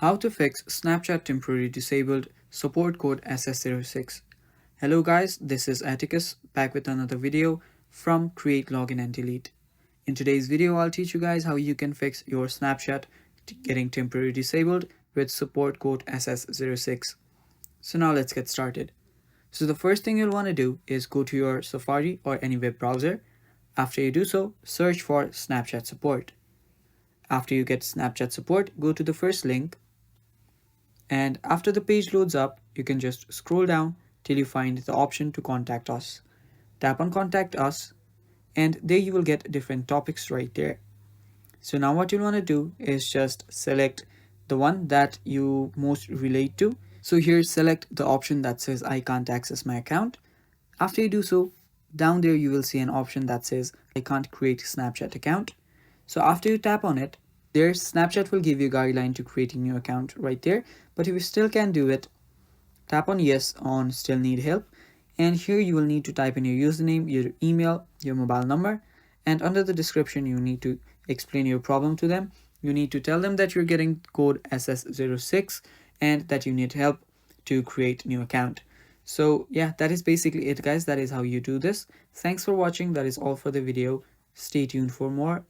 How to fix Snapchat temporary disabled, support code SS06. Hello guys, this is Atticus back with another video from Create Login and Delete. In today's video, I'll teach you guys how you can fix your Snapchat getting temporary disabled with support code SS06. So now let's get started. So the first thing you'll want to do is go to your Safari or any web browser. After you do so, search for Snapchat support. After you get Snapchat support, go to the first link. And after the page loads up, you can just scroll down till you find the option to contact us. Tap on contact us and there you will get different topics right there. So now what you want to do is just select the one that you most relate to. So here select the option that says I can't access my account. After you do so, down there you will see an option that says I can't create Snapchat account. So after you tap on it, there Snapchat will give you a guideline to creating your account right there. But if you still can't do it, tap on yes on still need help. And here you will need to type in your username, your email, your mobile number. And under the description, you need to explain your problem to them. You need to tell them that you're getting code SS06 and that you need help to create new account. So yeah, that is basically it guys. That is how you do this. Thanks for watching. That is all for the video. Stay tuned for more.